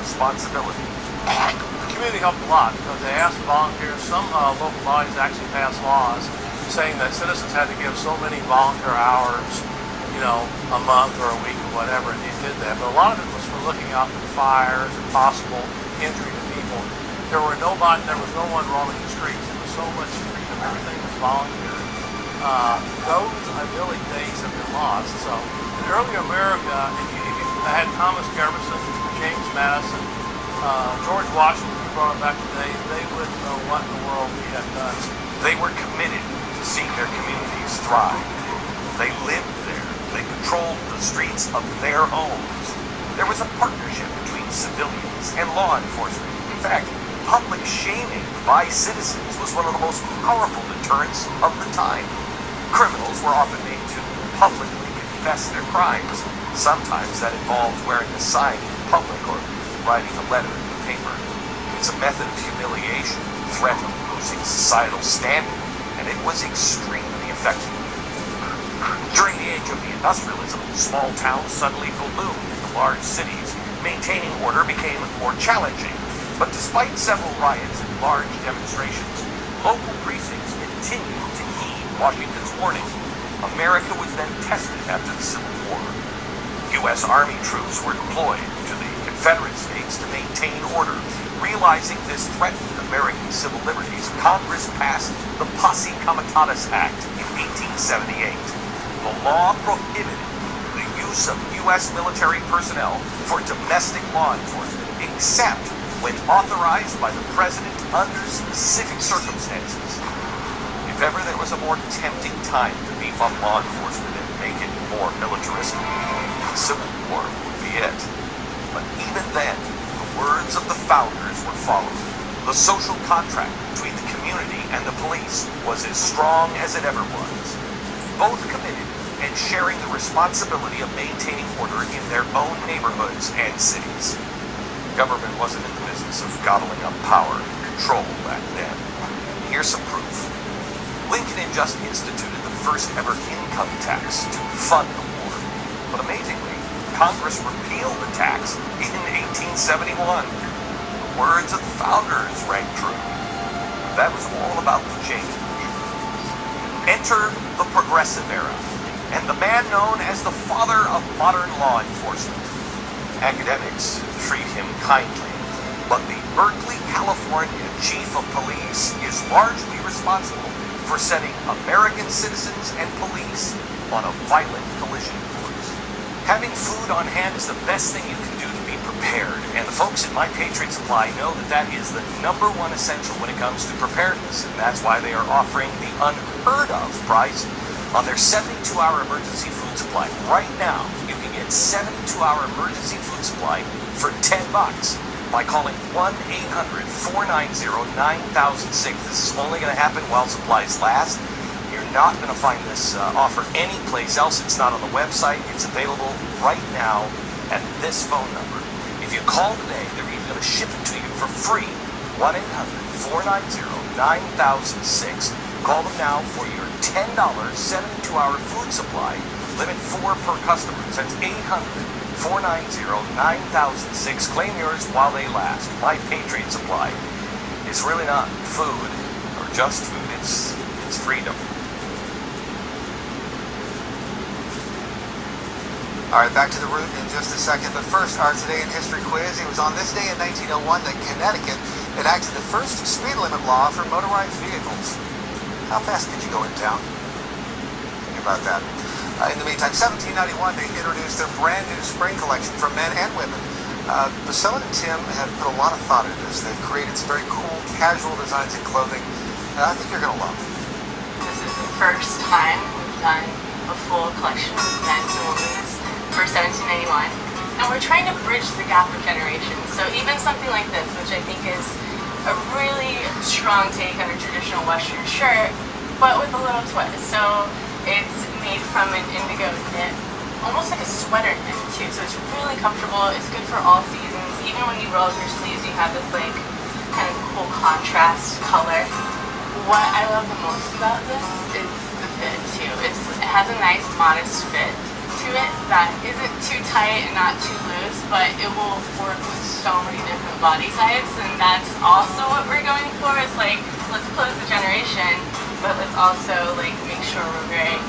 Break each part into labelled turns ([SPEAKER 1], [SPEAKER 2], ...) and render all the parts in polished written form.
[SPEAKER 1] responsibility.
[SPEAKER 2] The community helped a lot because they asked volunteers. Some local bodies actually passed laws saying that citizens had to give so many volunteer hours, a month or a week or whatever, and they did that. But a lot of it was for looking out for fires and possible injury to people. There was no one roaming the streets. There was so much freedom. Everything was volunteer. Those really days have been lost. So in early America, if you had Thomas Jefferson, James Madison, George Washington, who brought them back today, they wouldn't know what in the world we had done.
[SPEAKER 1] They were committed to seeing their communities thrive. They lived there. They patrolled the streets of their homes. There was a partnership between civilians and law enforcement. In fact, public shaming by citizens was one of the most powerful deterrents of the time. Criminals were often made to publicly confess their crimes. Sometimes that involved wearing a sign in public or writing a letter in the paper. It's a method of humiliation, threat of losing societal standing, and it was extremely effective. During the age of the industrialism, small towns suddenly ballooned into large cities. Maintaining order became more challenging. But despite several riots and large demonstrations, local precincts continued to heed Washington's warning. America was then tested after the Civil War. U.S. Army troops were deployed to the Confederate states to maintain order. Realizing this threatened American civil liberties, Congress passed the Posse Comitatus Act in 1878. The law prohibited the use of U.S. military personnel for domestic law enforcement, except when authorized by the President under specific circumstances. If ever there was a more tempting time to beef up law enforcement and make it more militaristic, the Civil War would be it. But even then, the words of the founders were followed. The social contract between the community and the police was as strong as it ever was. Both committed and sharing the responsibility of maintaining order in their own neighborhoods and cities. Government wasn't in the business of gobbling up power and control back then. Here's some proof. Lincoln had just instituted the first ever income tax to fund the war. But amazingly, Congress repealed the tax in 1871. The words of the founders rang true. That was all about the change. Enter the Progressive Era, and the man known as the father of modern law enforcement. Academics treat him kindly, but the Berkeley, California chief of police is largely responsible for setting American citizens and police on a violent collision course. Having food on hand is the best thing you can do to be prepared, and the folks at My Patriot Supply know that is the #1 essential when it comes to preparedness, and that's why they are offering the unheard of price on their 72-hour emergency food supply. Right now, you can get 72-hour emergency food supply for $10 by calling 1-800-490-9006. This is only going to happen while supplies last. You're not going to find this offer anyplace else. It's not on the website. It's available right now at this phone number. If you call today, they're even going to ship it to you for free. 1-800-490-9006. Call them now for your $10 72-hour food supply. Limit 4 per customer. That's 800-490-9006. Claim yours while they last. My Patriot Supply. It's really not food or just food. It's freedom.
[SPEAKER 3] All right, back to the route in just a second. But first, our Today in History quiz. It was on this day in 1901 that Connecticut enacted the first speed limit law for motorized vehicles. How fast could you go in town? Think about that. In the meantime, 1791, they introduced their brand new spring collection for men and women. Basone and Tim have put a lot of thought into this. They've created some very cool, casual designs in clothing that I think you're going to love.
[SPEAKER 4] This is the first time we've done a full collection of men's and women's for 1791. And we're trying to bridge the gap of generations. So even something like this, which I think is a really strong take on a traditional Western shirt, but with a little twist. So it's made from an indigo knit, almost like a sweater knit too. So it's really comfortable. It's good for all seasons. Even when you roll up your sleeves, you have this like kind of cool contrast color. What I love the most about this is the fit too. It has a nice modest fit to to it that isn't too tight and not too loose, but it will work with so many different body types, and that's also what we're going for. It's like, let's close the generation, but let's also like make sure we're very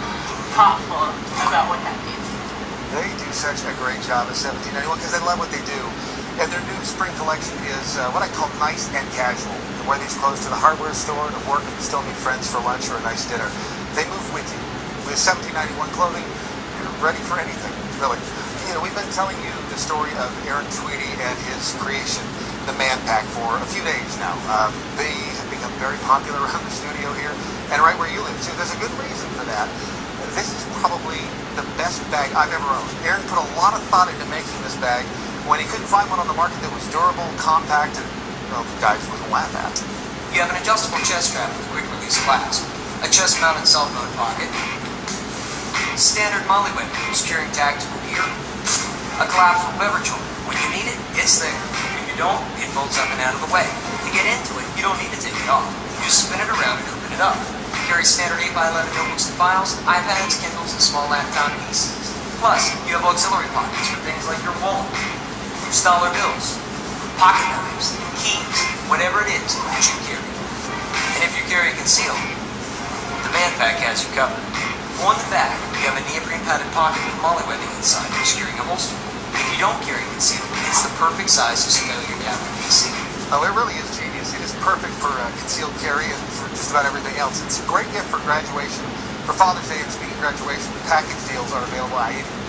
[SPEAKER 4] thoughtful about what that means.
[SPEAKER 3] They do such a great job at 1791 because I love what they do. And their new spring collection is what I call nice and casual. You wear these clothes to the hardware store, to work, and still meet friends for lunch or a nice dinner. They move with you. With 1791 clothing, you're ready for anything, really. You know, we've been telling you the story of Aaron Tweedy and his creation, the Man Pack, for a few days now. They have become very popular around the studio here, and right where you live, too. There's a good reason for that. This is probably the best bag I've ever owned. Aaron put a lot of thought into making this bag when he couldn't find one on the market that was durable, compact, and, well, guys wouldn't laugh at.
[SPEAKER 5] You have an adjustable chest strap with a quick release clasp, a chest mounted cell phone pocket, standard MOLLE whip for securing tactical gear, a collapsible beverage holder. When you need it, it's there. When you don't, it folds up and out of the way. To get into it, you don't need to take it off. You just spin it around and open it up. Carry standard 8x11 notebooks and files, iPads, Kindles, and small laptop pieces. Plus, you have auxiliary pockets for things like your wallet, $1 bills, pocket knives, keys, whatever it is that you carry. And if you carry concealed, the Man Pack has you covered. On the back, you have a neoprene padded pocket with MOLLE webbing inside for securing a holster. If you don't carry concealed, it's the perfect size to stow your Gapper PC.
[SPEAKER 3] Oh, it really is genius. It is perfect for concealed carry and for just about everything else. It's a great gift for graduation, for Father's Day, and speaking of graduation, package deals are available.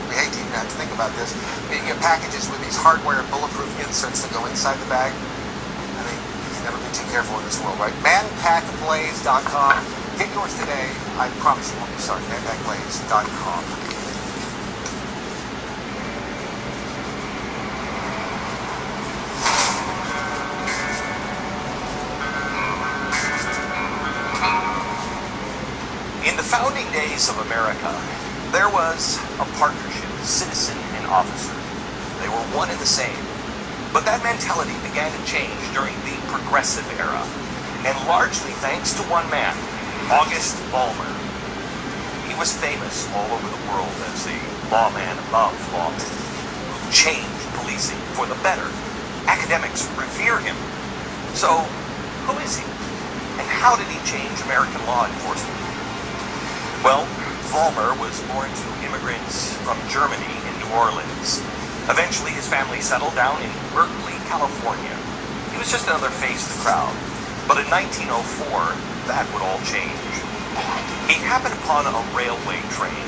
[SPEAKER 3] We hate to even have to think about this. You can get packages with these hardware bulletproof inserts that go inside the bag. I mean, you can never be too careful in this world, right? manpackblaze.com. Get yours today. I promise you won't be sorry. manpackblaze.com.
[SPEAKER 1] In the founding days of America, there was a partnership, citizen and officer. They were one and the same. But that mentality began to change during the Progressive Era, and largely thanks to one man, August Vollmer. He was famous all over the world as the lawman above lawmen, who changed policing for the better. Academics revere him. So, who is he? And how did he change American law enforcement? Well, Vollmer was born to immigrants from Germany in New Orleans. Eventually, his family settled down in Berkeley, California. He was just another face in the crowd. But in 1904, that would all change. He happened upon a railway train.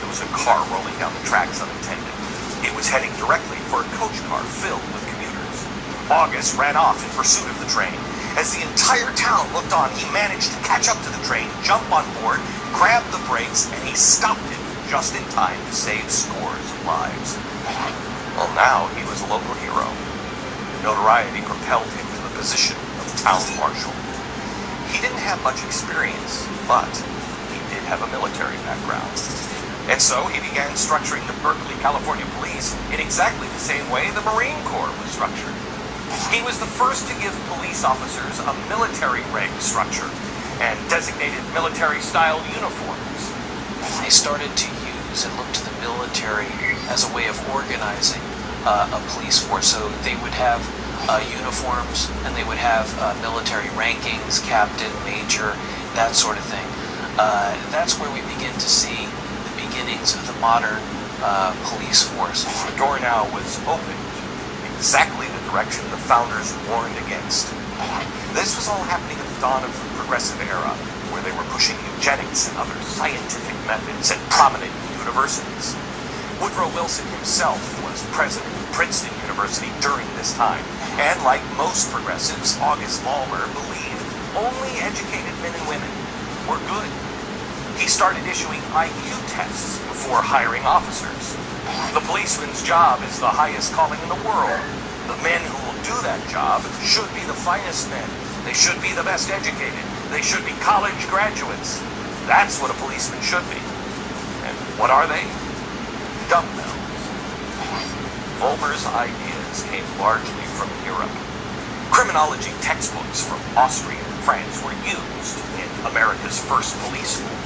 [SPEAKER 1] There was a car rolling down the tracks unattended. It was heading directly for a coach car filled with commuters. August ran off in pursuit of the train. As the entire town looked on, he managed to catch up to the train, jump on board, grab the brakes, and he stopped it just in time to save scores of lives. Well, now he was a local hero. Notoriety propelled him to the position of town marshal. He didn't have much experience, but he did have a military background. And so he began structuring the Berkeley, California police in exactly the same way the Marine Corps was structured. He was the first to give police officers a military rank structure and designated military-style uniforms.
[SPEAKER 6] They started to use and look to the military as a way of organizing a police force. So they would have uniforms, and they would have military rankings, captain, major, that sort of thing. That's where we begin to see the beginnings of the modern police force.
[SPEAKER 1] The door now was open, exactly the direction the founders warned against. This was all happening at the dawn of the Progressive Era, where they were pushing eugenics and other scientific methods at prominent universities. Woodrow Wilson himself was president of Princeton University during this time, and like most progressives, August Vollmer believed only educated men and women were good. He started issuing IQ tests before hiring officers. The policeman's job is the highest calling in the world. The men who will do that job should be the finest men. They should be the best educated. They should be college graduates. That's what a policeman should be. And what are they? Dumbbells. Vollmer's ideas came largely from Europe. Criminology textbooks from Austria and France were used in America's first police school.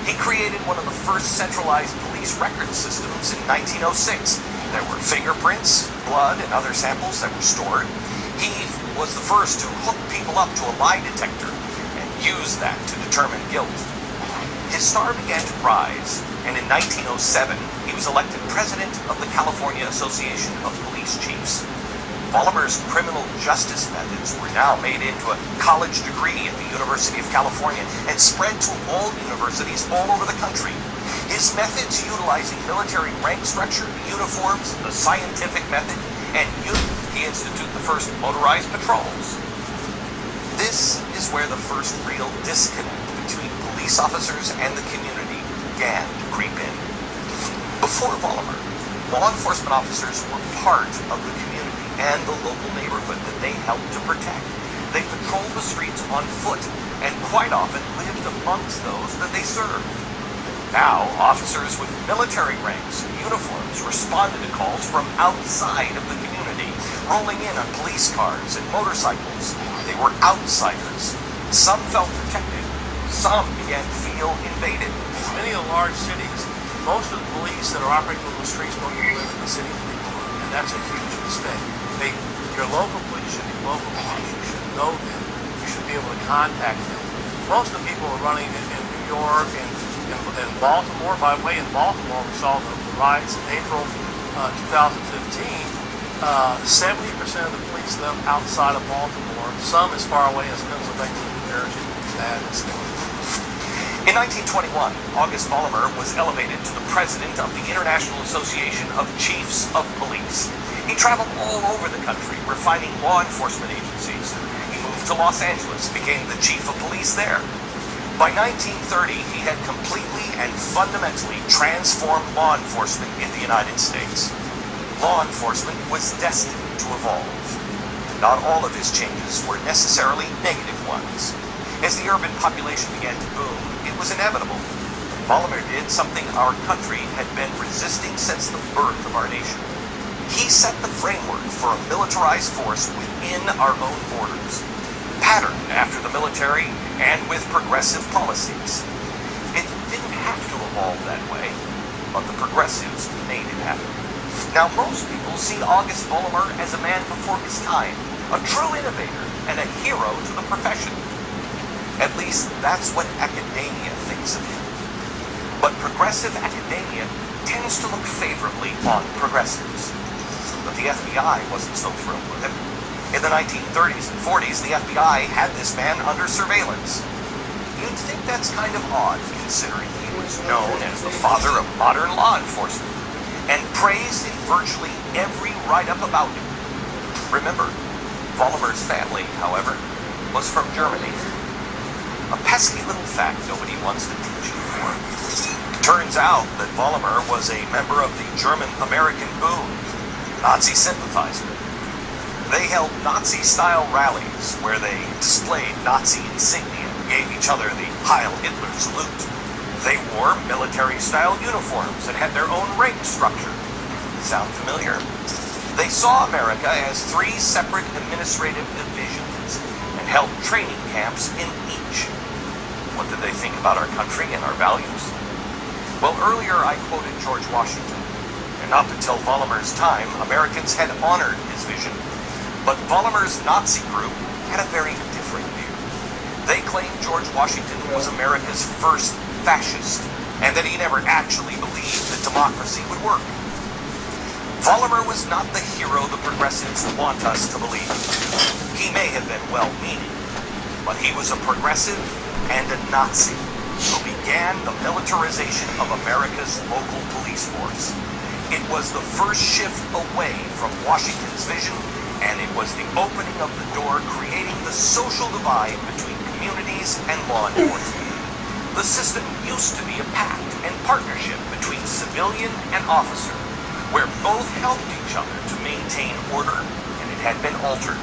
[SPEAKER 1] He created one of the first centralized police record systems in 1906. There were fingerprints, blood, and other samples that were stored. He was the first to hook people up to a lie detector and use that to determine guilt. His star began to rise, and in 1907, he was elected president of the California Association of Police Chiefs. Vollmer's criminal justice methods were now made into a college degree at the University of California and spread to all universities all over the country. His methods utilizing military rank structure, uniforms, the scientific method, and he instituted the first motorized patrols. This is where the first real disconnect between police officers and the community began to creep in. Before Vollmer, law enforcement officers were part of the community and the local neighborhood that they helped to protect. They patrolled the streets on foot and quite often lived amongst those that they served. Now, officers with military ranks and uniforms responded to calls from outside of the community, rolling in on police cars and motorcycles. They were outsiders. Some felt protected. Some began to feel invaded.
[SPEAKER 2] In many of the large cities, most of the police that are operating on the streets don't even live in the city anymore, and that's a huge mistake. Your local police should be local police. You should know them. You should be able to contact them. Most of the people are running in New York and Baltimore. By the way, in Baltimore, we saw the riots in April 2015. 70% of the police live outside of Baltimore. Some as far away as Pennsylvania, New Jersey. That is
[SPEAKER 1] In 1921, August Vollmer was elevated to the president of the International Association of Chiefs of Police. He traveled all over the country, refining law enforcement agencies. He moved to Los Angeles, became the chief of police there. By 1930, he had completely and fundamentally transformed law enforcement in the United States. Law enforcement was destined to evolve. Not all of his changes were necessarily negative ones. As the urban population began to boom, it was inevitable. Vollmer did something our country had been resisting since the birth of our nation. He set the framework for a militarized force within our own borders, patterned after the military and with progressive policies. It didn't have to evolve that way, but the progressives made it happen. Now, most people see August Vollmer as a man before his time, a true innovator and a hero to the profession. At least that's what academia thinks of him. But progressive academia tends to look favorably on progressives. But the FBI wasn't so thrilled with him. In the 1930s and 40s, the FBI had this man under surveillance. You'd think that's kind of odd, considering he was known as the father of modern law enforcement, and praised in virtually every write-up about him. Remember, Vollmer's family, however, was from Germany. A pesky little fact nobody wants to teach you for. Turns out that Vollmer was a member of the German-American Bund, Nazi sympathizer. They held Nazi-style rallies where they displayed Nazi insignia and gave each other the Heil Hitler salute. They wore military-style uniforms and had their own rank structure. Sound familiar? They saw America as 3 separate administrative divisions and held training camps in each. What did they think about our country and our values? Well, earlier I quoted George Washington. And up until Vollmer's time, Americans had honored his vision. But Vollmer's Nazi group had a very different view. They claimed George Washington was America's first fascist, and that he never actually believed that democracy would work. Vollmer was not the hero the progressives want us to believe. He may have been well-meaning, but he was a progressive and a Nazi who began the militarization of America's local police force. It was the first shift away from Washington's vision, and it was the opening of the door creating the social divide between communities and law enforcement. The system used to be a pact and partnership between civilian and officer, where both helped each other to maintain order, and it had been altered.